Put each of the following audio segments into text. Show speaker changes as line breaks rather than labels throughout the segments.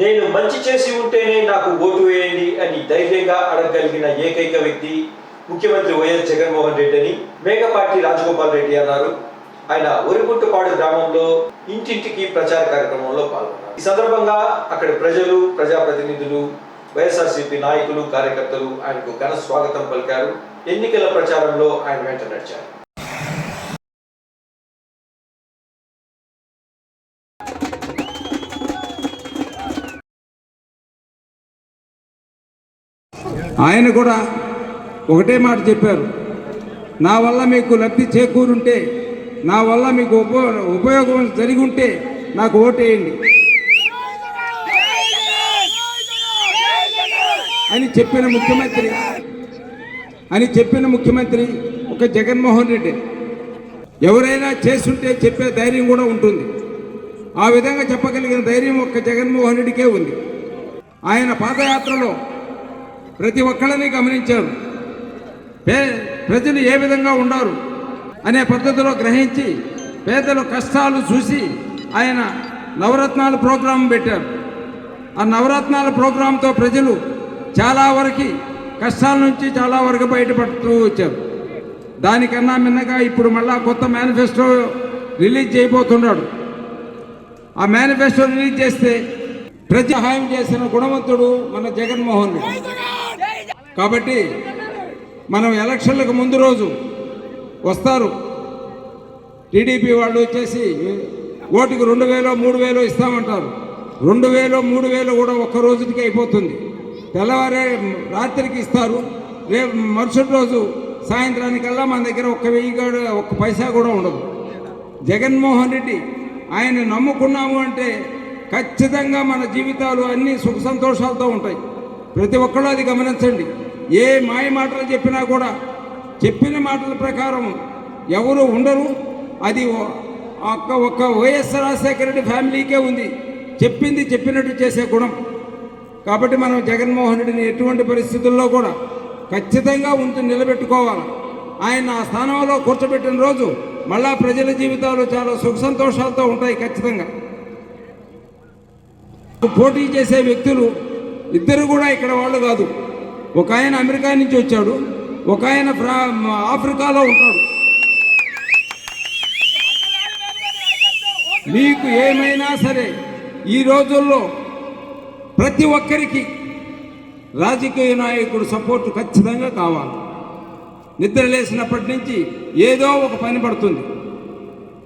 నేను మంచి చేసి ఉంటేనే నాకు ఓటు వేయండి అని ధైర్యంగా అడగగలిగిన ఏకైక వ్యక్తి ముఖ్యమంత్రి వైఎస్ జగన్మోహన్ రెడ్డి అని మేకపాటి రాజగోపాల్ రెడ్డి అన్నారు. ఆయన ఒరిగుంటపాడు గ్రామంలో ఇంటింటికి ప్రచార కార్యక్రమంలో పాల్గొన్నారు. ఈ సందర్భంగా అక్కడి ప్రజలు, ప్రజాప్రతినిధులు, వైఎస్ఆర్సీపీ నాయకులు, కార్యకర్తలు ఆయనకు ఘన స్వాగతం పలికారు. ఎన్నికల ప్రచారంలో ఆయన వెంట నడిచారు.
ఆయన కూడా ఒకటే మాట చెప్పారు, నా వల్ల మీకు లబ్ధి చేకూరుంటే, నా వల్ల మీకు ఉపయోగం జరిగి ఉంటే నాకు ఓటేయండి అని చెప్పిన ముఖ్యమంత్రి ఒక జగన్మోహన్ రెడ్డి. ఎవరైనా చేసుంటే చెప్పే ధైర్యం కూడా ఉంటుంది. ఆ విధంగా చెప్పగలిగిన ధైర్యం ఒక్క జగన్మోహన్ రెడ్డికే ఉంది. ఆయన పాదయాత్రలో ప్రతి ఒక్కళ్ళని గమనించారు. ప్రజలు ఏ విధంగా ఉన్నారు అనే పద్ధతిలో గ్రహించి పేదల కష్టాలు చూసి ఆయన నవరత్నాల ప్రోగ్రాం పెట్టారు. ఆ నవరత్నాల ప్రోగ్రాంతో ప్రజలు చాలా వరకు కష్టాల నుంచి చాలా వరకు బయటపడుతూ వచ్చారు. దానికన్నా మిన్నగా ఇప్పుడు మళ్ళా కొత్త మేనిఫెస్టో రిలీజ్ చేయబోతున్నాడు. ఆ మేనిఫెస్టో రిలీజ్ చేస్తే ప్రజ సహాయం చేసిన గుణవంతుడు మన జగన్మోహన్ రెడ్డి. కాబట్టి మనం ఎలక్షన్లకు ముందు రోజు వస్తారు, టీడీపీ వాళ్ళు వచ్చేసి ఓటుకు 2000 3000 ఇస్తామంటారు. 2000 3000 కూడా ఒక్క రోజుకి అయిపోతుంది. తెల్లవారే రాత్రికి ఇస్తారు. రేపు మరుసటి రోజు సాయంత్రానికల్లా మన దగ్గర 1000 ఒక్క పైసా కూడా ఉండదు. జగన్మోహన్ రెడ్డి ఆయన నమ్ముకున్నాము అంటే ఖచ్చితంగా మన జీవితాలు అన్నీ సుఖ సంతోషాలతో ఉంటాయి. ప్రతి ఒక్కళ్ళు అది గమనించండి. ఏ మాయ మాటలు చెప్పినా కూడా చెప్పిన మాటల ప్రకారం ఎవరు ఉండరు. అది ఒక్క వైఎస్ రాజశేఖర రెడ్డి ఫ్యామిలీకే ఉంది, చెప్పింది చెప్పినట్టు చేసే గుణం. కాబట్టి మనం జగన్మోహన్ రెడ్డిని ఎటువంటి పరిస్థితుల్లో కూడా ఖచ్చితంగా నిలబెట్టుకోవాలి. ఆయన ఆ స్థానంలో కూర్చోబెట్టిన రోజు మళ్ళా ప్రజల జీవితాలు చాలా సుఖ సంతోషాలతో ఉంటాయి ఖచ్చితంగా. పోటీ చేసే వ్యక్తులు ఇద్దరు కూడా ఇక్కడ వాళ్ళు కాదు. ఒక ఆయన అమెరికా నుంచి వచ్చాడు, ఒక ఆయన ఆఫ్రికాలో ఉంటాడు. మీకు ఏమైనా సరే ఈ రోజుల్లో ప్రతి ఒక్కరికి రాజకీయ నాయకుడు సపోర్టు ఖచ్చితంగా కావాలి. నిద్ర లేసినప్పటి నుంచి ఏదో ఒక పని పడుతుంది.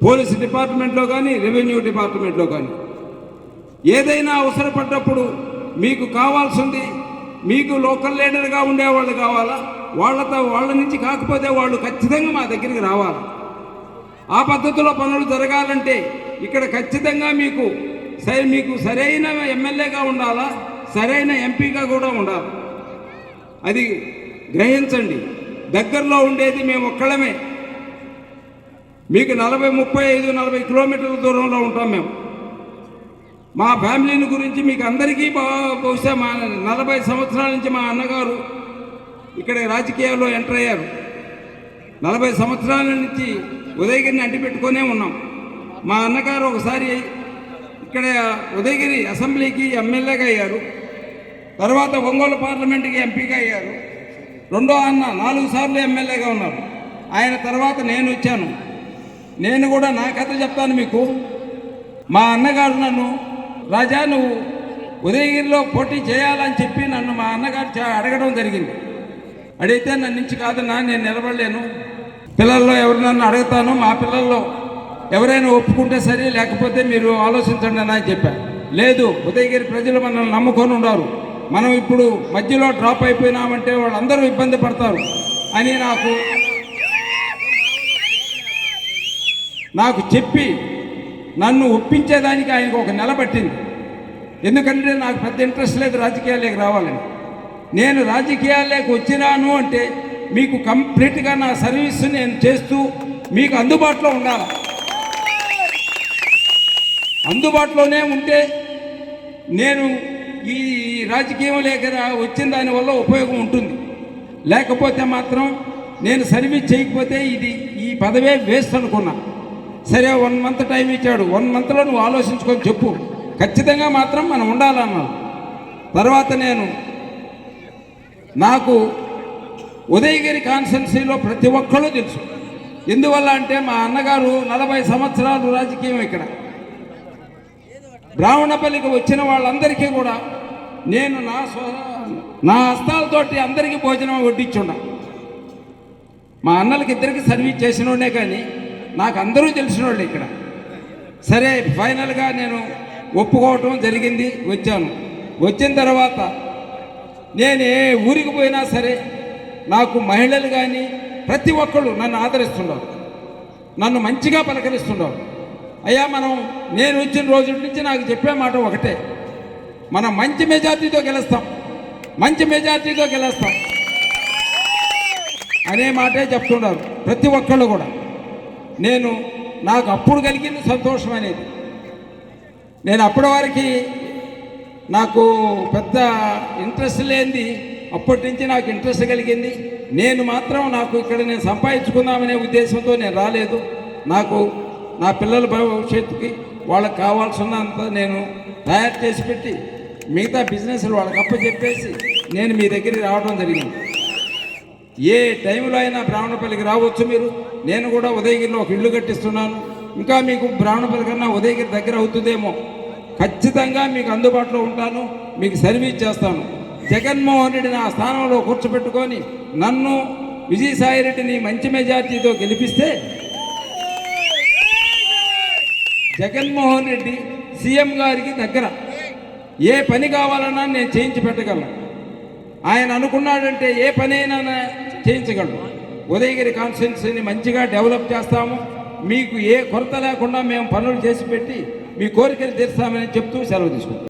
పోలీసు డిపార్ట్మెంట్లో కానీ, రెవెన్యూ డిపార్ట్మెంట్లో కానీ ఏదైనా అవసరపడ్డప్పుడు మీకు కావాల్సింది, మీకు లోకల్ లీడర్గా ఉండేవాళ్ళు కావాలా, వాళ్ళ నుంచి కాకపోతే వాళ్ళు ఖచ్చితంగా మా దగ్గరికి రావాలి. ఆ పద్ధతిలో పనులు జరగాలంటే ఇక్కడ ఖచ్చితంగా మీకు సరైన ఎమ్మెల్యేగా ఉండాలా, సరైన ఎంపీగా కూడా ఉండాలి. అది గ్రహించండి. దగ్గరలో ఉండేది మేము ఒక్కళ్ళమే. మీకు 40, 35, 40 కిలోమీటర్ల దూరంలో ఉంటాం మేము. మా ఫ్యామిలీని గురించి మీకు అందరికీ బహుశా 40 సంవత్సరాల నుంచి మా అన్నగారు ఇక్కడ రాజకీయాల్లో ఎంటర్ అయ్యారు. 40 సంవత్సరాల నుంచి ఉదయగిరిని అంటిపెట్టుకునే ఉన్నాం. మా అన్నగారు ఒకసారి ఇక్కడ ఉదయగిరి అసెంబ్లీకి ఎమ్మెల్యేగా అయ్యారు. తర్వాత ఒంగోలు పార్లమెంట్కి ఎంపీగా అయ్యారు. రెండో అన్న 4 సార్లు ఎమ్మెల్యేగా ఉన్నారు. ఆయన తర్వాత నేను వచ్చాను. నేను కూడా నా కథ చెప్తాను మీకు. మా అన్నగారు నన్ను, రాజా నువ్వు ఉదయగిరిలో పోటీ చేయాలని చెప్పి నన్ను మా అన్నగారు అడగడం జరిగింది. అడిగితే నన్ను నుంచి కాదన్నా నేను నిలబడలేను, పిల్లల్లో ఎవరినన్నా అడుగుతాను, మా పిల్లల్లో ఎవరైనా ఒప్పుకుంటే సరే, లేకపోతే మీరు ఆలోచించండి అని చెప్పాను. లేదు, ఉదయగిరి ప్రజలు మనల్ని నమ్ముకొని ఉన్నారు, మనం ఇప్పుడు మధ్యలో డ్రాప్ అయిపోయినామంటే వాళ్ళందరూ ఇబ్బంది పడతారు అని నాకు చెప్పి నన్ను ఒప్పించేదానికి ఆయనకు ఒక నెల పట్టింది. ఎందుకంటే నాకు పెద్ద ఇంట్రెస్ట్ లేదు రాజకీయాల్లోకి రావాలని. నేను రాజకీయాల్లోకి వచ్చినాను అంటే మీకు కంప్లీట్గా నా సర్వీస్ నేను చేస్తూ మీకు అందుబాటులో ఉండాలి. అందుబాటులోనే ఉంటే నేను ఈ రాజకీయం లేక వచ్చిన దానివల్ల ఉపయోగం ఉంటుంది. లేకపోతే మాత్రం నేను సర్వీస్ చేయకపోతే ఈ పదవే వేస్ట్ అనుకున్నా. సరే 1 మంత్ టైం ఇచ్చాడు, 1 మంత్లో నువ్వు ఆలోచించుకొని చెప్పు, ఖచ్చితంగా మాత్రం మనం ఉండాలన్నాను. తర్వాత నాకు ఉదయగిరి కాన్స్టిట్యున్సీలో ప్రతి ఒక్కళ్ళు తెలుసు. ఎందువల్ల అంటే మా అన్నగారు 40 సంవత్సరాలు రాజకీయం ఇక్కడ. బ్రాహ్మణపల్లికి వచ్చిన వాళ్ళందరికీ కూడా నేను నా హస్తాలతోటి అందరికీ భోజనం వడ్డించున్నా. మా అన్నలకి ఇద్దరికి సర్వీస్ చేసినోడే, కానీ నాకు అందరూ తెలిసిన వాళ్ళు ఇక్కడ. సరే, ఫైనల్గా నేను ఒప్పుకోవటం జరిగింది, వచ్చాను. వచ్చిన తర్వాత నేను ఏ ఊరికి పోయినా సరే నాకు మహిళలు కానీ ప్రతి ఒక్కళ్ళు నన్ను ఆదరిస్తున్నారు, నన్ను మంచిగా పలకరిస్తున్నారు. అయ్యా, నేను వచ్చిన రోజు నుంచి నాకు చెప్పే మాట ఒకటే, మనం మంచి మెజార్టీతో గెలుస్తాం, మంచి మెజార్టీతో గెలుస్తాం అనే మాటే చెప్తున్నారు ప్రతి ఒక్కళ్ళు కూడా. నాకు అప్పుడు కలిగింది సంతోషం అనేది. నేను అప్పటి వరకు నాకు పెద్ద ఇంట్రెస్ట్ లేనిది అప్పటి నుంచి నాకు ఇంట్రెస్ట్ కలిగింది. నేను మాత్రం నాకు ఇక్కడ నేను సంపాదించుకుందామనే ఉద్దేశంతో నేను రాలేదు. నాకు నా పిల్లల భవిష్యత్తుకి వాళ్ళకి కావాల్సినంత నేను తయారు చేసి పెట్టి మిగతా బిజినెస్లు వాళ్ళకి అప్పచెప్పేసి నేను మీ దగ్గరికి రావడం జరిగింది. ఏ టైంలో అయినా బ్రాహ్మణపల్లికి రావచ్చు మీరు. నేను కూడా ఉదయగిరిలో ఒక ఇల్లు కట్టిస్తున్నాను. ఇంకా మీకు బ్రాహ్మణపల్లి కన్నా ఉదయగిరి దగ్గర అవుతుందేమో. ఖచ్చితంగా మీకు అందుబాటులో ఉంటాను, మీకు సర్వీస్ చేస్తాను. జగన్మోహన్ రెడ్డిని ఆ స్థానంలో కూర్చోబెట్టుకొని నన్ను విజయసాయిరెడ్డిని మంచి మెజార్టీతో గెలిపిస్తే జగన్మోహన్ రెడ్డి సీఎం గారికి దగ్గర ఏ పని కావాలన్నా నేను చేయించి పెట్టగలను. ఆయన అనుకున్నాడంటే ఏ పనైనా చేయించగలడు. ఉదయగిరి కాన్స్టిట్యున్సీని మంచిగా డెవలప్ చేస్తాము. మీకు ఏ కొరత లేకుండా మేము పనులు చేసి పెట్టి మీ కోరికలు తీర్స్తామని చెప్తూ సెలవు తీసుకుంటాం.